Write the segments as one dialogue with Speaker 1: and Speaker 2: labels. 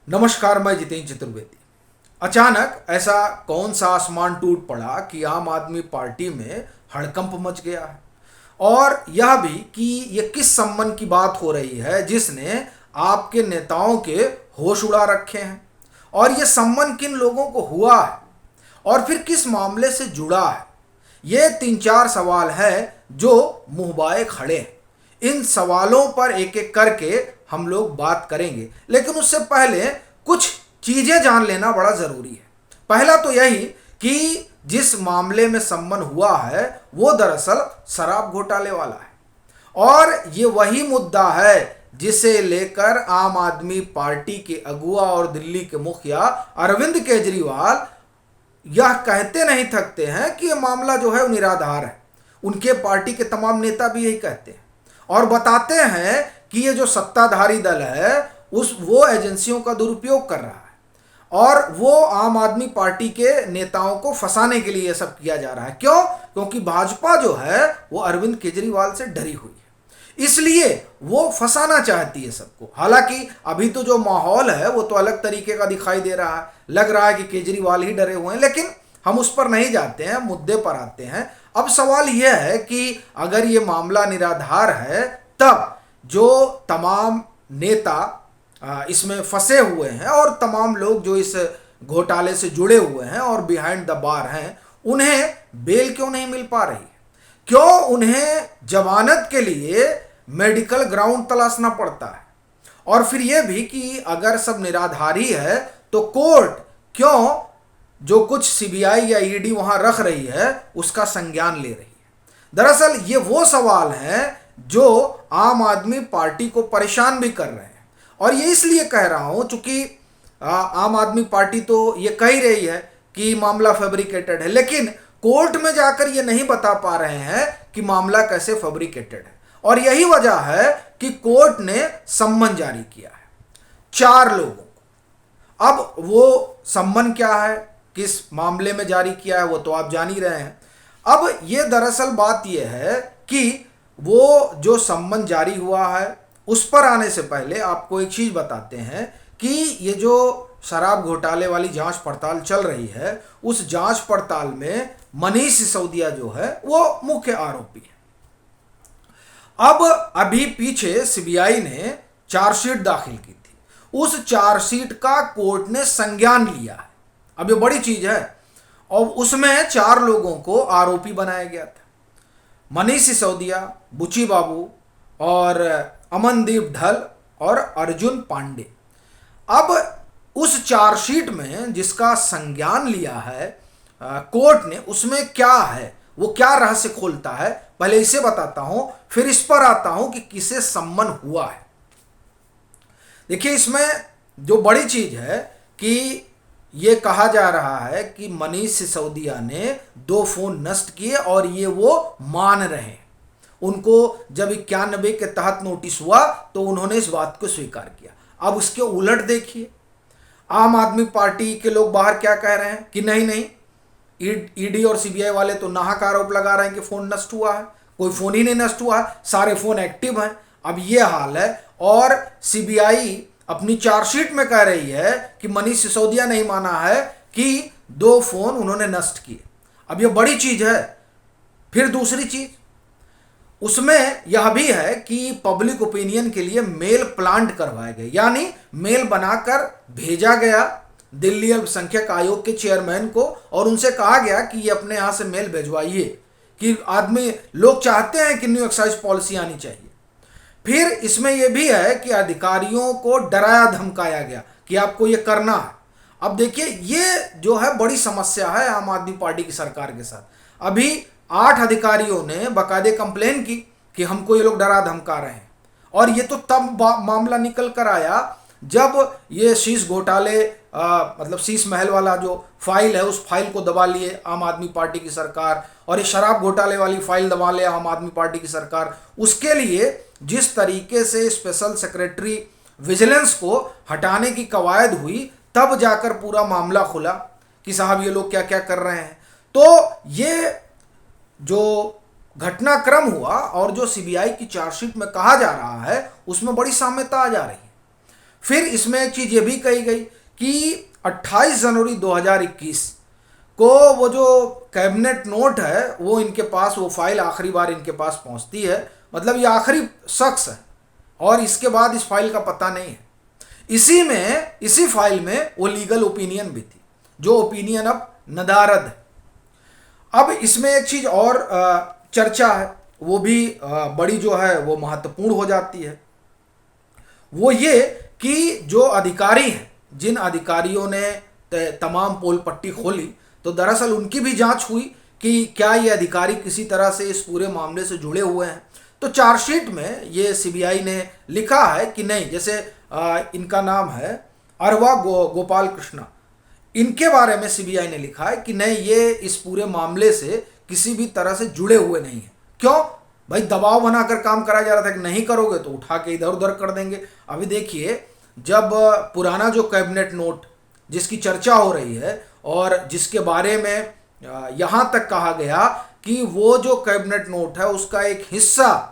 Speaker 1: नमस्कार, मैं जितेंद्र चतुर्वेदी। अचानक ऐसा कौन सा आसमान टूट पड़ा कि आम आदमी पार्टी में हड़कंप मच गया है। और यह भी कि ये किस संबंध की बात हो रही है जिसने आपके नेताओं के होश उड़ा रखे हैं, और ये संबंध किन लोगों को हुआ है और फिर किस मामले से जुड़ा है। ये तीन चार सवाल हैं जो मुंहबाए खड़े हैं। इन सवालों पर एक एक करके हम लोग बात करेंगे, लेकिन उससे पहले कुछ चीजें जान लेना बड़ा जरूरी है। पहला तो यही कि जिस मामले में संबंध हुआ है वो दरअसल शराब घोटाले वाला है, और ये वही मुद्दा है जिसे लेकर आम आदमी पार्टी के अगुआ और दिल्ली के मुखिया अरविंद केजरीवाल यह कहते नहीं थकते हैं कि यह मामला जो है वो निराधार है। उनके पार्टी के तमाम नेता भी यही कहते हैं और बताते हैं कि ये जो सत्ताधारी दल है वो एजेंसियों का दुरुपयोग कर रहा है, और वो आम आदमी पार्टी के नेताओं को फंसाने के लिए ये सब किया जा रहा है। क्यों? क्योंकि भाजपा जो है वो अरविंद केजरीवाल से डरी हुई है, इसलिए वो फंसाना चाहती है सबको। हालांकि अभी तो जो माहौल है वो तो अलग तरीके का दिखाई दे रहा है, लग रहा है कि केजरीवाल ही डरे हुए हैं, लेकिन हम उस पर नहीं जाते हैं, मुद्दे पर आते हैं। अब सवाल यह है कि अगर ये मामला निराधार है तब जो तमाम नेता इसमें फंसे हुए हैं और तमाम लोग जो इस घोटाले से जुड़े हुए हैं और बिहाइंड द बार हैं, उन्हें बेल क्यों नहीं मिल पा रही है? क्यों उन्हें जमानत के लिए मेडिकल ग्राउंड तलाशना पड़ता है? और फिर यह भी कि अगर सब निराधारी है तो कोर्ट क्यों जो कुछ सीबीआई या ईडी वहां रख रही है उसका संज्ञान ले रही है? दरअसल ये वो सवाल हैं जो आम आदमी पार्टी को परेशान भी कर रहे हैं। और ये इसलिए कह रहा हूं चूंकि आम आदमी पार्टी तो ये कह ही रही है कि मामला फैब्रिकेटेड है, लेकिन कोर्ट में जाकर ये नहीं बता पा रहे हैं कि मामला कैसे फैब्रिकेटेड है। और यही वजह है कि कोर्ट ने सम्मन जारी किया है 4 लोगों को। अब वो सम्मन क्या है, किस मामले में जारी किया है, वो तो आप जान ही रहे हैं। अब ये दरअसल बात यह है कि वो जो सम्मन जारी हुआ है उस पर आने से पहले आपको एक चीज बताते हैं कि ये जो शराब घोटाले वाली जांच पड़ताल चल रही है उस जांच पड़ताल में मनीष सिसोदिया जो है वो मुख्य आरोपी है। अब अभी पीछे सीबीआई ने चार्जशीट दाखिल की थी, उस चार्जशीट का कोर्ट ने संज्ञान लिया है। अब ये बड़ी चीज है, और उसमें 4 लोगों को आरोपी बनाया गया था, मनीष सिसोदिया, बुची बाबू और अमनदीप ढल और अर्जुन पांडे। अब उस चार्जशीट में जिसका संज्ञान लिया है कोर्ट ने, उसमें क्या है, वो क्या रहस्य खोलता है, पहले इसे बताता हूं, फिर इस पर आता हूं कि किसे सम्मन हुआ है। देखिए, इसमें जो बड़ी चीज है कि ये कहा जा रहा है कि मनीष सिसोदिया ने 2 फोन नष्ट किए और ये वो मान रहे हैं। उनको जब 91 के तहत नोटिस हुआ तो उन्होंने इस बात को स्वीकार किया। अब उसके उलट देखिए, आम आदमी पार्टी के लोग बाहर क्या कह रहे हैं कि नहीं नहीं, ईडी और सीबीआई वाले तो नाहक आरोप लगा रहे हैं कि फोन नष्ट हुआ है। कोई फोन ही नहीं नष्ट हुआ है, सारे फोन एक्टिव हैं। अब ये हाल है, और सीबीआई अपनी चार्जशीट में कह रही है कि मनीष सिसोदिया नहीं माना है कि 2 फोन उन्होंने नष्ट किए। अब ये बड़ी चीज है। फिर दूसरी चीज उसमें यह भी है कि पब्लिक ओपिनियन के लिए मेल प्लांट करवाए गए, यानी मेल बनाकर भेजा गया दिल्ली अल्पसंख्यक आयोग के चेयरमैन को, और उनसे कहा गया कि ये अपने यहां से मेल भिजवाइए कि आदमी लोग चाहते हैं कि न्यू एक्साइज पॉलिसी आनी चाहिए। फिर इसमें यह भी है कि अधिकारियों को डराया धमकाया गया कि आपको ये करना है। अब देखिए, ये जो है बड़ी समस्या है आम आदमी पार्टी की सरकार के साथ। अभी 8 अधिकारियों ने बाकायदे कंप्लेन की कि हमको ये लोग डरा धमका रहे हैं, और ये तो तब मामला निकल कर आया जब ये शीश घोटाले मतलब शीश महल वाला जो फाइल है उस फाइल को दबा लिए आम आदमी पार्टी की सरकार, और ये शराब घोटाले वाली फाइल दबा ले आम आदमी पार्टी की सरकार। उसके लिए जिस तरीके से स्पेशल सेक्रेटरी विजिलेंस को हटाने की कवायद हुई, तब जाकर पूरा मामला खुला कि साहब ये लोग क्या क्या कर रहे हैं। तो ये जो घटनाक्रम हुआ और जो सीबीआई की चार्जशीट में कहा जा रहा है उसमें बड़ी साम्यता आ जा रही है। फिर इसमें एक चीज़ ये भी कही गई कि 28 जनवरी 2021 को वो जो कैबिनेट नोट है वो इनके पास, वो फाइल आखिरी बार इनके पास पहुंचती है, मतलब ये आखिरी शख्स है और इसके बाद इस फाइल का पता नहीं है। इसी फाइल में वो लीगल ओपिनियन भी थी, जो ओपिनियन अब नदारद है। अब इसमें एक चीज़ और चर्चा है, वो भी बड़ी जो है वो महत्वपूर्ण हो जाती है। वो ये कि जो अधिकारी हैं, जिन अधिकारियों ने तमाम पोल पट्टी खोली, तो दरअसल उनकी भी जांच हुई कि क्या ये अधिकारी किसी तरह से इस पूरे मामले से जुड़े हुए हैं। तो चार्जशीट में ये सीबीआई ने लिखा है कि नहीं, जैसे इनका नाम है अरवा गोपाल कृष्णा, इनके बारे में सीबीआई ने लिखा है कि नहीं, ये इस पूरे मामले से किसी भी तरह से जुड़े हुए नहीं हैं। क्यों भाई? दबाव बनाकर काम कराया जा रहा था कि नहीं करोगे तो उठा के इधर उधर कर देंगे। अभी देखिए, जब पुराना जो कैबिनेट नोट जिसकी चर्चा हो रही है और जिसके बारे में यहाँ तक कहा गया कि वो जो कैबिनेट नोट है उसका एक हिस्सा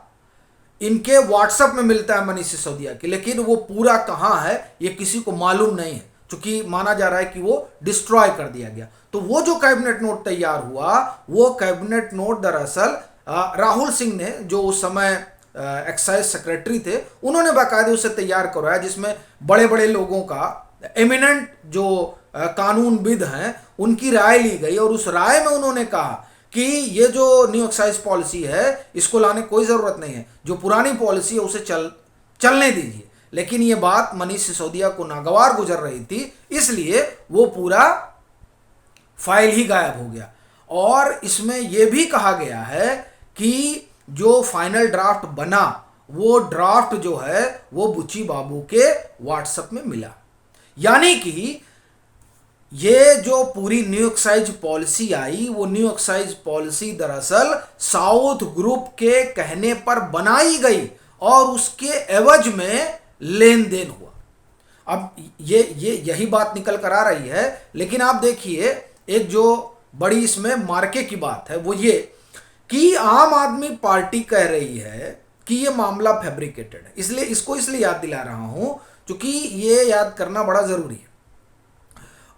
Speaker 1: इनके व्हाट्सएप में मिलता है मनीष सिसोदिया की, लेकिन वो पूरा कहाँ है ये किसी को मालूम नहीं है, क्योंकि माना जा रहा है कि वो डिस्ट्रॉय कर दिया गया। तो वो जो कैबिनेट नोट तैयार हुआ, वो कैबिनेट नोट दरअसल राहुल सिंह ने, जो उस समय एक्साइज सेक्रेटरी थे, उन्होंने बाकायदे उसे तैयार करवाया, जिसमें बड़े बड़े लोगों का, एमिनेंट जो कानूनविद हैं, उनकी राय ली गई और उस राय में उन्होंने कहा कि ये जो न्यू एक्साइज पॉलिसी है इसको लाने कोई ज़रूरत नहीं है, जो पुरानी पॉलिसी है उसे चलने दीजिए। लेकिन ये बात मनीष सिसोदिया को नागवार गुजर रही थी, इसलिए वो पूरा फाइल ही गायब हो गया। और इसमें यह भी कहा गया है कि जो फाइनल ड्राफ्ट बना, वो ड्राफ्ट जो है वो बुच्ची बाबू के व्हाट्सएप में मिला। यानी कि ये जो पूरी न्यू एक्साइज पॉलिसी आई, वो न्यू एक्साइज पॉलिसी दरअसल साउथ ग्रुप के कहने पर बनाई गई और उसके एवज में लेन देन हुआ। अब ये यही बात निकल कर आ रही है। लेकिन आप देखिए, एक जो बड़ी इसमें मार्के की बात है वो ये कि आम आदमी पार्टी कह रही है कि ये मामला फैब्रिकेटेड है। इसलिए याद दिला रहा हूं क्योंकि ये याद करना बड़ा जरूरी है।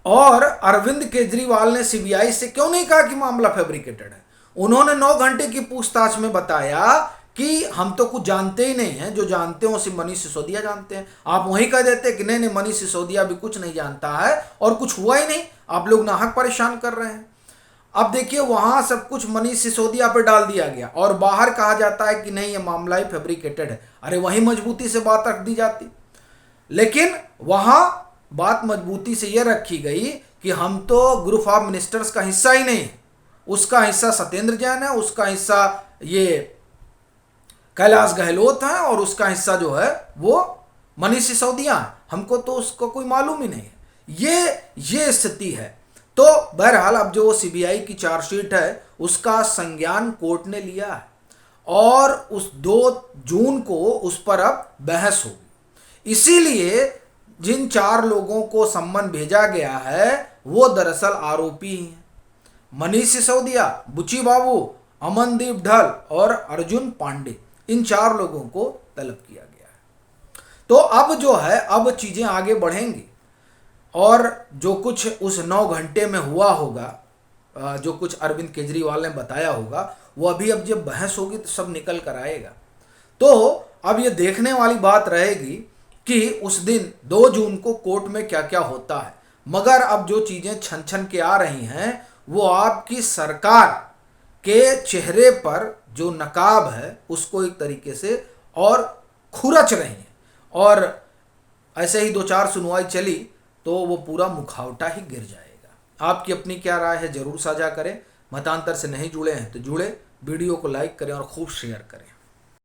Speaker 1: और अरविंद केजरीवाल ने सीबीआई से क्यों नहीं कहा कि मामला फैब्रिकेटेड है? उन्होंने 9 घंटे की पूछताछ में बताया कि हम तो कुछ जानते ही नहीं हैं, जो जानते हो सिर्फ मनीष सिसोदिया जानते हैं। आप वहीं कह देते कि नहीं मनीष सिसोदिया भी कुछ नहीं जानता है और कुछ हुआ ही नहीं, आप लोग नाहक परेशान कर रहे हैं। अब देखिए, वहां सब कुछ मनीष सिसोदिया पे डाल दिया गया और बाहर कहा जाता है कि नहीं ये मामला ही फैब्रिकेटेड है। अरे वहीं मजबूती से बात रख दी जाती, लेकिन वहां बात मजबूती से यह रखी गई कि हम तो ग्रुप ऑफ मिनिस्टर्स का हिस्सा ही नहीं है। उसका हिस्सा सत्येंद्र जैन है, उसका हिस्सा ये कैलाश गहलोत है और उसका हिस्सा जो है वो मनीष सिसोदिया है। हमको तो उसको कोई मालूम ही नहीं है। ये स्थिति है। तो बहरहाल अब जो सीबीआई की चार्जशीट है उसका संज्ञान कोर्ट ने लिया है और उस 2 जून को उस पर अब बहस होगी। इसीलिए जिन 4 लोगों को सम्मन भेजा गया है वो दरअसल आरोपी हैं। मनीष सिसोदिया, बुच्ची बाबू, अमनदीप ढल और अर्जुन पांडे, इन 4 लोगों को तलब किया गया है। तो अब जो है, अब चीजें आगे बढ़ेंगी और जो कुछ उस 9 घंटे में हुआ होगा, जो कुछ अरविंद केजरीवाल ने बताया होगा, वो अब जब बहस होगी तो सब निकल कर आएगा। तो अब ये देखने वाली बात रहेगी कि उस दिन 2 जून को कोर्ट में क्या क्या होता है। मगर अब जो चीजें छन छन के आ रही हैं वो आपकी सरकार के चेहरे पर जो नकाब है उसको एक तरीके से और खुरच रही हैं। और ऐसे ही 2-4 सुनवाई चली तो वो पूरा मुखौटा ही गिर जाएगा। आपकी अपनी क्या राय है जरूर साझा करें। मतांतर से नहीं जुड़े हैं तो जुड़े, वीडियो को लाइक करें और खूब शेयर करें।